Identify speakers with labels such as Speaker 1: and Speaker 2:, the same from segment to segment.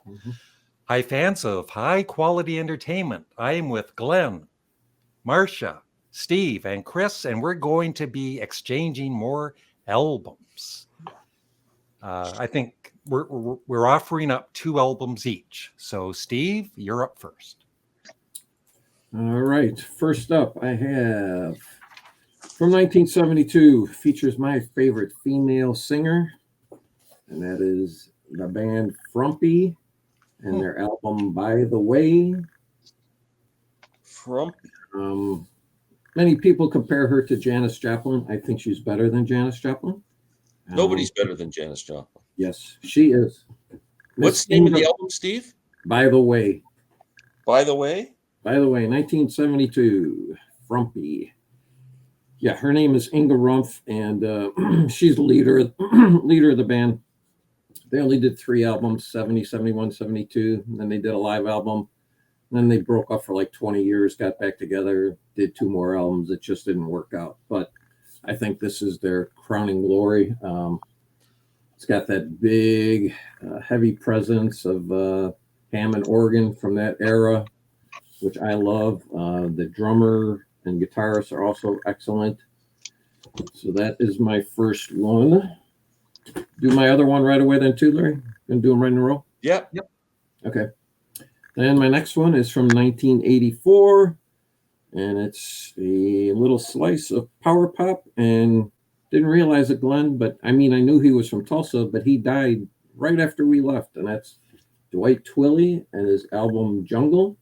Speaker 1: Mm-hmm.
Speaker 2: Hi, fans of high quality entertainment. I am with Glen, Marcia, Steve, and Chris, and we're going to be exchanging more albums. I think we're offering up 2 albums each. So, Steve, you're up first.
Speaker 1: All right. First up, I have from 1972, features my favorite female singer, and that is the band Frumpy and their album By the Way.
Speaker 3: Frumpy.
Speaker 1: Many people compare her to Janis Joplin. I think she's better than Janis Joplin.
Speaker 3: Nobody's better than Janis Joplin.
Speaker 1: Yes, she is.
Speaker 3: What's the name of the album, Steve?
Speaker 1: By the Way.
Speaker 3: By the Way?
Speaker 1: By the Way, 1972, Frumpy. Yeah, her name is Inga Rumpf, and she's the leader of the band. They only did 3 albums, 70, 71, 72, and then they did a live album. And then they broke up for like 20 years, got back together, did 2 more albums. It just didn't work out. But I think this is their crowning glory. It's got that big, heavy presence of Hammond organ from that era, which I love. The drummer and guitarists are also excellent. So that is my first one. Do my other one right away then too, Larry? Gonna do them right in a row?
Speaker 3: Yep.
Speaker 1: Okay. Then my next one is from 1984, and it's a little slice of power pop, and didn't realize it, Glenn, but I mean, I knew he was from Tulsa, but he died right after we left, and that's Dwight Twilley and his album Jungle,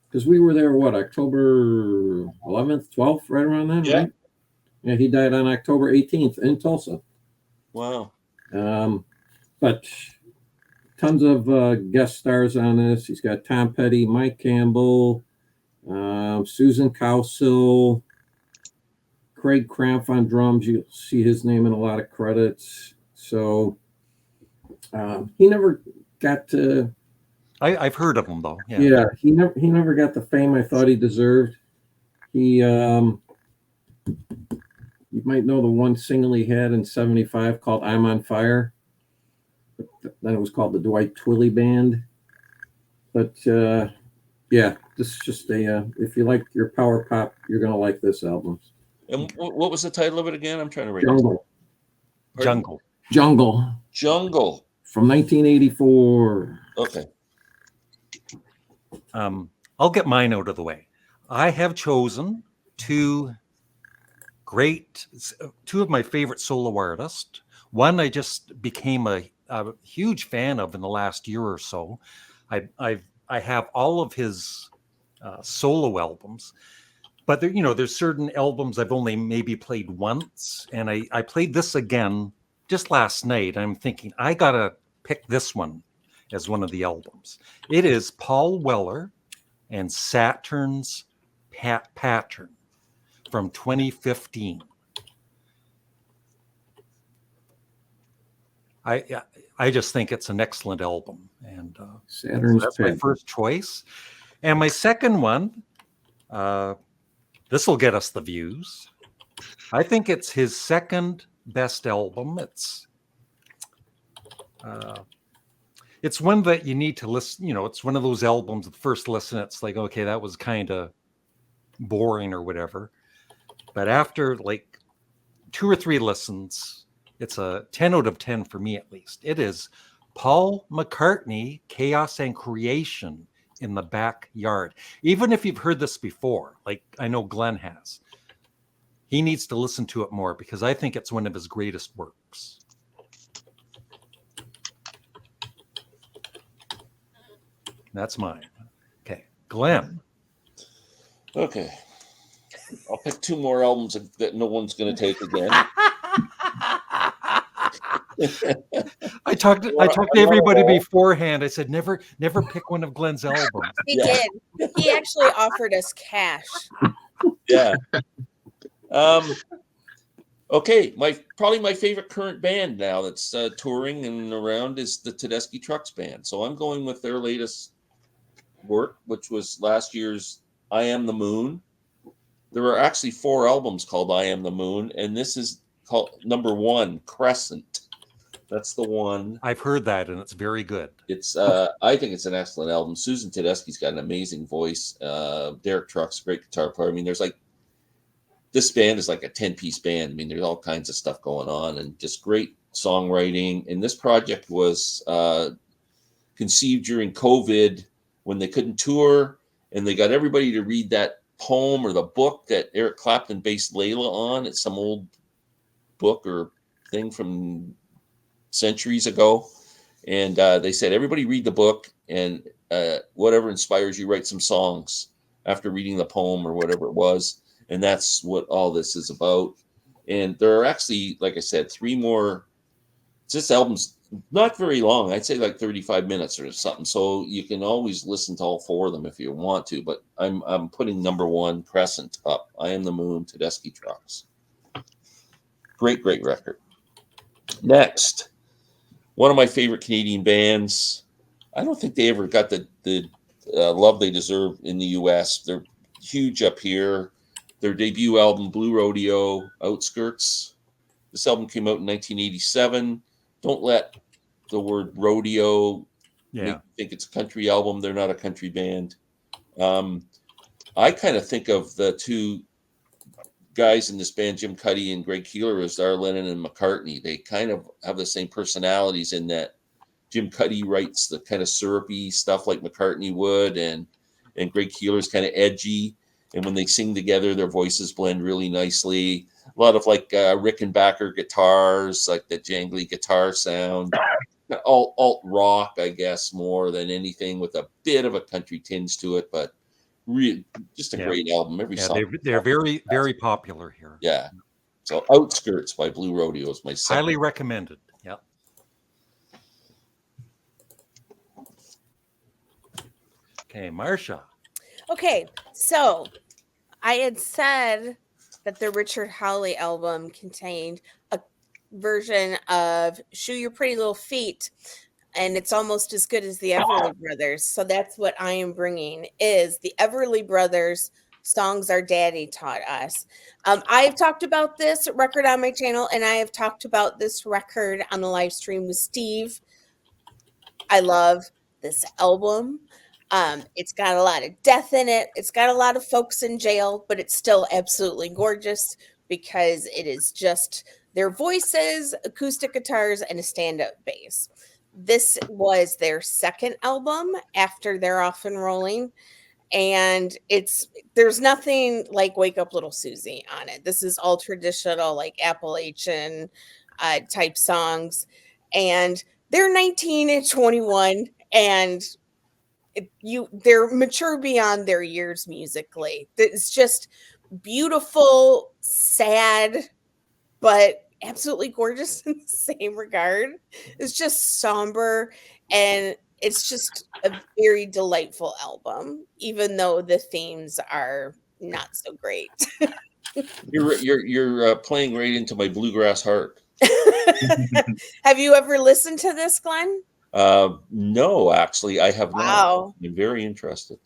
Speaker 1: because we were there, October 11th, 12th, right around then, right? Yeah, he died on October 18th in Tulsa.
Speaker 3: Wow.
Speaker 1: But tons of guest stars on this. He's got Tom Petty, Mike Campbell, Susan Cowsill, Craig Cramp on drums. You'll see his name in a lot of credits. So he never got to.
Speaker 2: I've heard of him though.
Speaker 1: Yeah, he never got the fame I thought he deserved. He you might know the one single he had in '75 called "I'm on Fire." Then it was called the Dwight Twilley Band. But yeah, this is just a if you like your power pop, you're gonna like this album.
Speaker 3: And what was the title of it again? I'm trying to read.
Speaker 1: Jungle from 1984.
Speaker 3: Okay.
Speaker 2: I'll get mine out of the way. I have chosen 2 of my favorite solo artists. One I just became a huge fan of in the last year or so. I have all of his solo albums, but there's certain albums I've only maybe played once, and I played this again just last night. I'm thinking I gotta pick this one as one of the albums. It is Paul Weller and Saturn's Pattern from 2015. I just think it's an excellent album, and
Speaker 1: Saturn's
Speaker 2: that's my first choice. And my second one, this will get us the views. I think it's his second best album. It's one that you need to listen. It's one of those albums. The first listen, it's like, okay, that was kind of boring or whatever. But after like 2 or 3 listens, it's a 10 out of 10 for me, at least. It is Paul McCartney, Chaos and Creation in the Backyard. Even if you've heard this before, like I know Glen has, he needs to listen to it more because I think it's one of his greatest works. That's mine. Okay, Glen.
Speaker 3: Okay. I'll pick 2 more albums that no one's going to take again.
Speaker 2: I talked to everybody beforehand. I said, never pick one of Glen's albums.
Speaker 4: He did. He actually offered us cash.
Speaker 3: Yeah. Okay. Probably my favorite current band now that's touring and around is the Tedeschi Trucks Band. So I'm going with their latest work, which was last year's I Am the Moon. There are actually 4 albums called I Am the Moon, and this is called number 1, Crescent. That's the one.
Speaker 2: I've heard that, and it's very good.
Speaker 3: It's I think it's an excellent album. Susan Tedeschi's got an amazing voice. Derek Truck's a great guitar player. I mean, there's like this band is like a 10-piece band. I mean, there's all kinds of stuff going on and just great songwriting. And this project was conceived during COVID when they couldn't tour, and they got everybody to read that poem or the book that Eric Clapton based Layla on. It's some old book or thing from centuries ago. And they said, everybody read the book, and whatever inspires you, write some songs after reading the poem or whatever it was. And that's what all this is about. And there are actually, like I said, 3 more. This album's not very long. I'd say like 35 minutes or something. So you can always listen to all 4 of them if you want to. But I'm putting number 1, Crescent, up. I Am the Moon, Tedeschi Trucks. Great record. Next, one of my favorite Canadian bands. I don't think they ever got the love they deserve in the U.S. They're huge up here. Their debut album, Blue Rodeo, Outskirts. This album came out in 1987. Don't let the word rodeo make you think it's a country album. They're not a country band. I kind of think of the 2 guys in this band, Jim Cuddy and Greg Keeler, as are Lennon and McCartney. They kind of have the same personalities in that Jim Cuddy writes the kind of syrupy stuff like McCartney would, and Greg Keeler's kind of edgy. And when they sing together, their voices blend really nicely. A lot of like Rickenbacker guitars, like the jangly guitar sound. Alt rock, I guess, more than anything, with a bit of a country tinge to it, but just a great album. Every song.
Speaker 2: They're very, very popular here.
Speaker 3: Yeah. So Outskirts by Blue Rodeo is my second.
Speaker 2: Highly recommended. Yeah. Okay, Marsha.
Speaker 4: Okay, so I had said that the Richard Hawley album contained a version of Shoe Your Pretty Little Feet, and it's almost as good as the Everly Brothers. So that's what I am bringing, is the Everly Brothers Songs Our Daddy Taught Us. I've talked about this record on my channel, and I have talked about this record on the live stream with Steve. I love this album. It's got a lot of death in it. It's got a lot of folks in jail, but it's still absolutely gorgeous because it is just their voices, acoustic guitars, and a stand-up bass. This was their second album after They're Off and Rolling, and there's nothing like Wake Up Little Susie on it. This is all traditional, like Appalachian type songs, and they're 19 and 21, and they're mature beyond their years musically. It's just beautiful, sad, but absolutely gorgeous in the same regard. It's just somber, and it's just a very delightful album, even though the themes are not so great.
Speaker 3: You're playing right into my bluegrass heart.
Speaker 4: Have you ever listened to this, Glenn?
Speaker 3: No, actually, I have
Speaker 4: Wow.
Speaker 3: not. I'm very interested.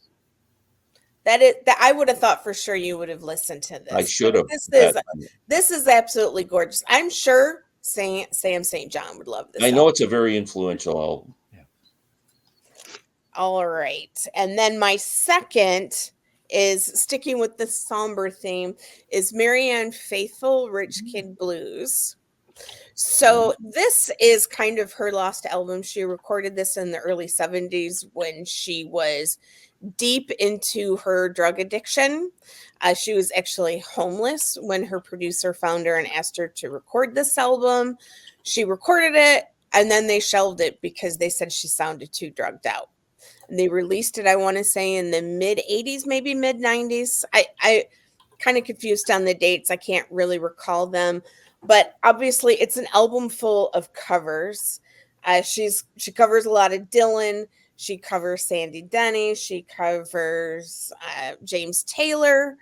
Speaker 4: That I would have thought for sure you would have listened to this.
Speaker 3: I should have.
Speaker 4: This is absolutely gorgeous. I'm sure Sam St. John would love this.
Speaker 3: I know it's a very influential album.
Speaker 2: Yeah.
Speaker 4: All right. And then my second is, sticking with the somber theme, is Marianne Faithfull, Rich Kid Blues. So this is kind of her lost album. She recorded this in the early 70s when she was deep into her drug addiction. She was actually homeless when her producer found her and asked her to record this album. She recorded it, and then they shelved it because they said she sounded too drugged out. And they released it, I want to say, in the mid 80s, maybe mid 90s. I kind of confused on the dates. I can't really recall them. But obviously, it's an album full of covers. She covers a lot of Dylan. She covers Sandy Denny. She covers James Taylor.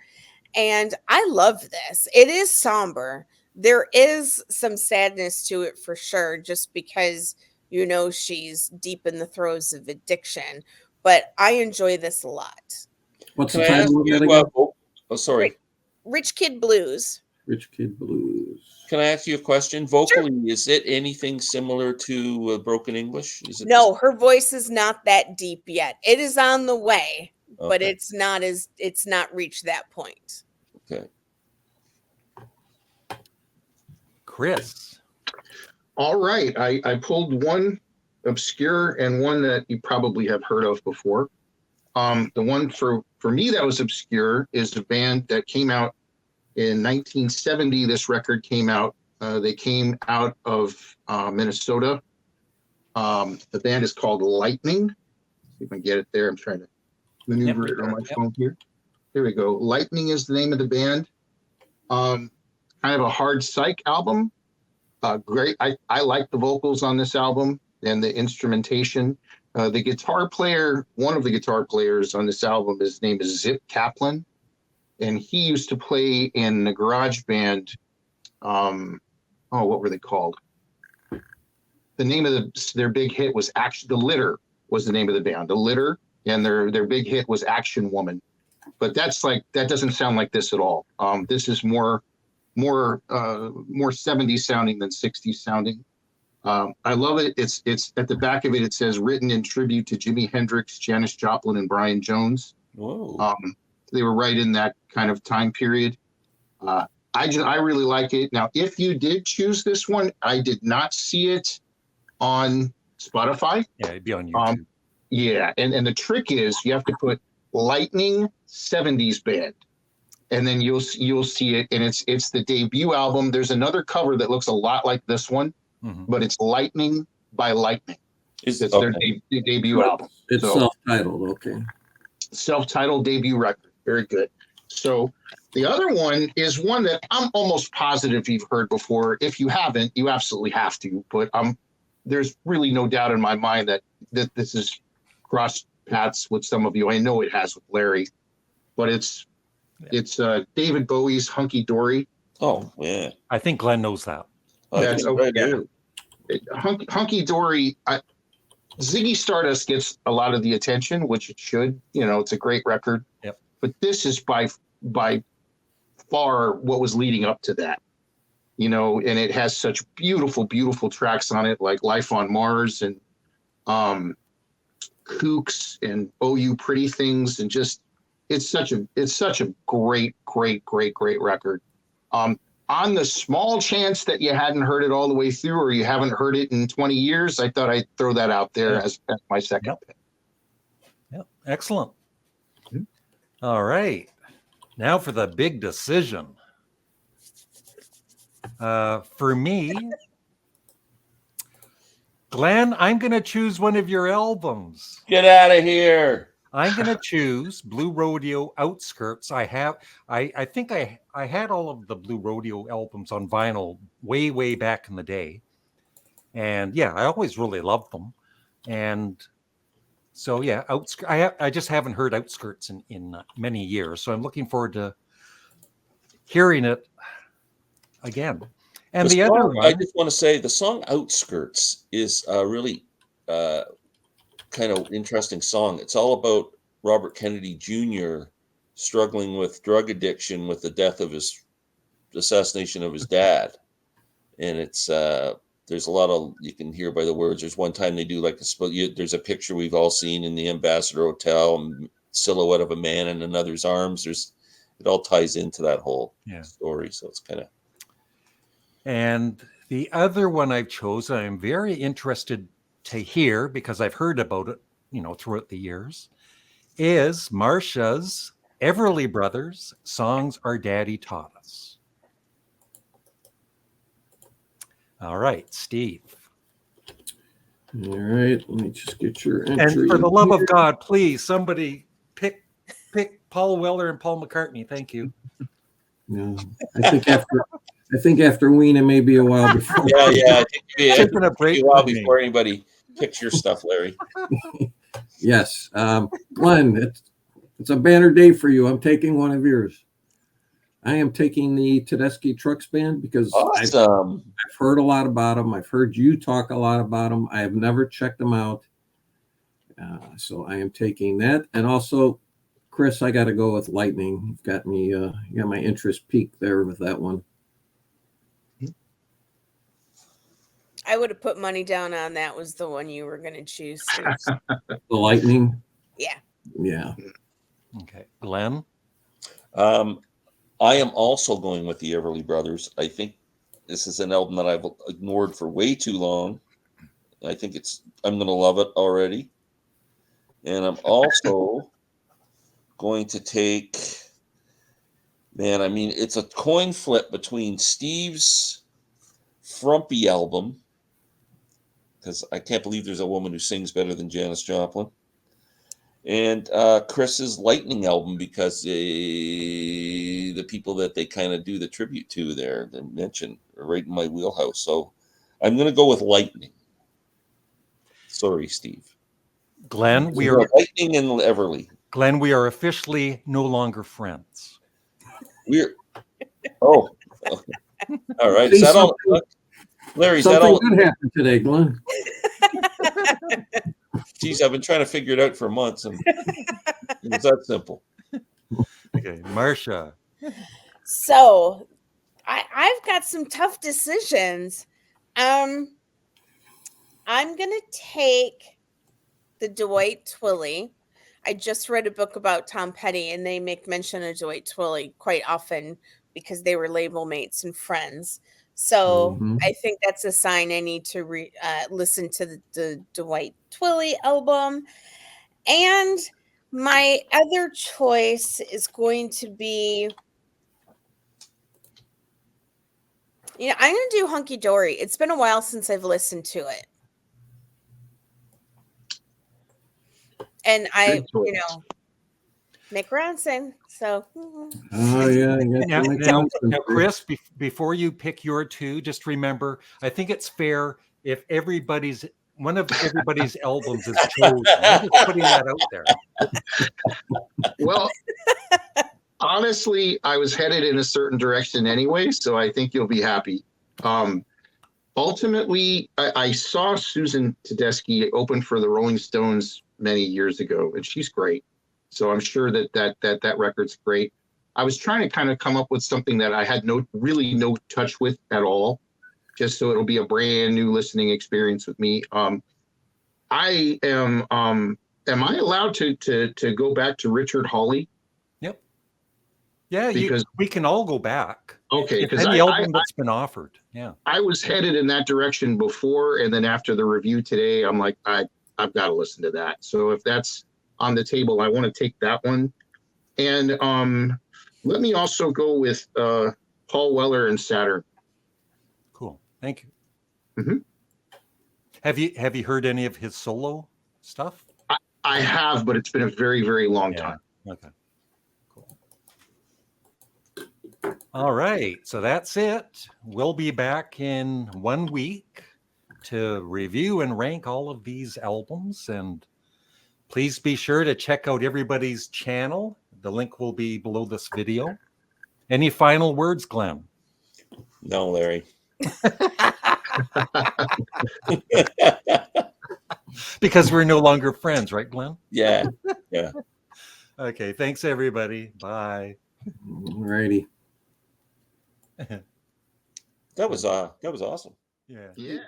Speaker 4: And I love this. It is somber. There is some sadness to it for sure, just because, you know, she's deep in the throes of addiction. But I enjoy this a lot.
Speaker 1: What's the title of that again?
Speaker 3: Oh, sorry.
Speaker 4: Rich Kid Blues.
Speaker 1: Rich Kid Blues.
Speaker 3: Can I ask you a question? Vocally, is it anything similar to Broken English? Is it
Speaker 4: No, her voice is not that deep yet. It is on the way, but
Speaker 3: Okay.
Speaker 4: it's not reached that point.
Speaker 3: Okay.
Speaker 2: Chris.
Speaker 5: All right. I pulled one obscure and one that you probably have heard of before. The one for me that was obscure is a band that came out in 1970. This record came out. They came out of Minnesota. The band is called Lightning. See if I can get it there. I'm trying to maneuver it on my phone here. Here we go. Lightning is the name of the band. Kind of a hard psych album. Great. I like the vocals on this album and the instrumentation. The guitar player, one of the guitar players on this album, his name is Zip Kaplan, and he used to play in the garage band. What were they called? The name of their big hit was The Litter was the name of the band, The Litter, and their big hit was Action Woman. But that doesn't sound like this at all. This is more 70s sounding than 60s sounding. I love it. It's at the back of it. It says written in tribute to Jimi Hendrix, Janis Joplin, and Brian Jones.
Speaker 3: Whoa.
Speaker 5: They were right in that kind of time period. I really like it. Now, if you did choose this one, I did not see it on Spotify.
Speaker 2: Yeah, it'd be on YouTube.
Speaker 5: Yeah, and the trick is you have to put Lightning 70s Band, and then you'll see it, and it's the debut album. There's another cover that looks a lot like this one, but it's Lightning by Lightning. It's their debut album.
Speaker 1: It's self-titled, okay.
Speaker 5: Self-titled debut record. Very good. So the other one is one that I'm almost positive you've heard before. If you haven't, you absolutely have to. But there's really no doubt in my mind that this is crossed paths with some of you. I know it has with Larry, but it's David Bowie's Hunky Dory.
Speaker 3: Oh, yeah.
Speaker 2: I think Glen knows that.
Speaker 5: That's okay. Hunky Dory. Ziggy Stardust gets a lot of the attention, which it should. It's a great record.
Speaker 2: Yep.
Speaker 5: But this is by far what was leading up to that. And it has such beautiful, beautiful tracks on it, like Life on Mars and Kooks and Oh You Pretty Things, and just it's such a great record. On the small chance that you hadn't heard it all the way through, or you haven't heard it in 20 years, I thought I'd throw that out there as my second pick.
Speaker 2: Yep. Excellent. All right. Now for the big decision. For me, Glen, I'm going to choose one of your albums.
Speaker 3: Get out of here.
Speaker 2: I'm going to choose Blue Rodeo Outskirts. I think I had all of the Blue Rodeo albums on vinyl way back in the day. And yeah, I always really loved them. And so yeah, I just haven't heard Outskirts in many years. So I'm looking forward to hearing it again. And the other one,
Speaker 3: I just want to say the song Outskirts is a really kind of interesting song. It's all about Robert Kennedy Jr. struggling with drug addiction with the death of his assassination of his dad. And it's there's a lot of, you can hear by the words. There's one time they do like there's a picture we've all seen in the Ambassador Hotel, silhouette of a man in another's arms. It all ties into that whole story. So it's kind of.
Speaker 2: And the other one I've chosen, I'm very interested to hear, because I've heard about it, throughout the years, is Marcia's Everly Brothers, Songs Our Daddy Taught Us. All right, Steve.
Speaker 1: All right, let me just get your entry.
Speaker 2: And for the love of God, please, somebody pick Paul Weller and Paul McCartney. Thank you.
Speaker 1: No, I think after Ween, it may be a while before.
Speaker 3: Yeah. I think
Speaker 2: Taking a break
Speaker 3: a while
Speaker 2: with me.
Speaker 3: before anybody picks your stuff, Larry.
Speaker 1: Yes, Glen, it's a banner day for you. I'm taking one of yours. I am taking the Tedeschi Trucks Band because
Speaker 3: Awesome.
Speaker 1: I've heard a lot about them. I've heard you talk a lot about them. I have never checked them out. So I am taking that. And also, Chris, I got to go with Lightning. You've got me, you got my interest peaked there with that one.
Speaker 4: I would have put money down on that was the one you were going to choose. Steve.
Speaker 1: The Lightning.
Speaker 4: Yeah.
Speaker 1: Yeah.
Speaker 2: Okay, Glenn.
Speaker 3: I am also going with the Everly Brothers. I think this is an album that I've ignored for way too long. I think I'm going to love it already. And I'm also going to take, man, I mean, it's a coin flip between Steve's Frumpy album, because I can't believe there's a woman who sings better than Janis Joplin, and Chris's Lightning album, because the people that they kind of do the tribute to there, they mention, are right in my wheelhouse. So I'm going to go with Lightning. Sorry, Steve.
Speaker 2: Glenn, we
Speaker 3: So
Speaker 2: are
Speaker 3: Lightning and Everly.
Speaker 2: Glenn, we are officially no longer friends.
Speaker 3: We're all right. Is
Speaker 1: See,
Speaker 3: that all? Larry, is that
Speaker 1: Something
Speaker 3: all?
Speaker 1: good happened today, Glenn.
Speaker 3: Geez, I've been trying to figure it out for months, and it was that simple.
Speaker 2: Okay, Marsha.
Speaker 4: So I've got some tough decisions. I'm gonna take the Dwight Twilley. I just read a book about Tom Petty, and they make mention of Dwight Twilley quite often because they were label mates and friends. So I think that's a sign I need to listen to the Dwight Twilley album. And my other choice is going to be, I'm going to do Hunky Dory. It's been a while since I've listened to it. And I, Mick Ronson. So.
Speaker 1: Oh, yeah.
Speaker 2: Now, Chris, before you pick your two, just remember, I think it's fair if one of everybody's albums is chosen. I'm just putting that out there.
Speaker 5: Well, honestly, I was headed in a certain direction anyway, so I think you'll be happy. Ultimately, I saw Susan Tedeschi open for the Rolling Stones many years ago, and she's great. So I'm sure that record's great. I was trying to kind of come up with something that I had no touch with at all, just so it'll be a brand new listening experience with me. I am I allowed to go back to Richard Hawley?
Speaker 2: Yep. Yeah,
Speaker 5: because
Speaker 2: we can all go back.
Speaker 5: Okay,
Speaker 2: because any album that's been offered. Yeah.
Speaker 5: I was headed in that direction before, and then after the review today, I'm like, I've got to listen to that. So if that's on the table, I want to take that one. And let me also go with Paul Weller and Saturn.
Speaker 2: Cool. Thank you.
Speaker 5: Mm-hmm.
Speaker 2: Have you heard any of his solo stuff?
Speaker 5: I have, but it's been a very, very long time.
Speaker 2: Okay. Cool. All right. So that's it. We'll be back in 1 week to review and rank all of these albums. And please be sure to check out everybody's channel. The link will be below this video. Any final words, Glenn?
Speaker 3: No, Larry.
Speaker 2: Because we're no longer friends, right, Glenn?
Speaker 3: Yeah.
Speaker 2: Okay. Thanks, everybody. Bye.
Speaker 1: All righty.
Speaker 3: That was awesome.
Speaker 5: Yeah.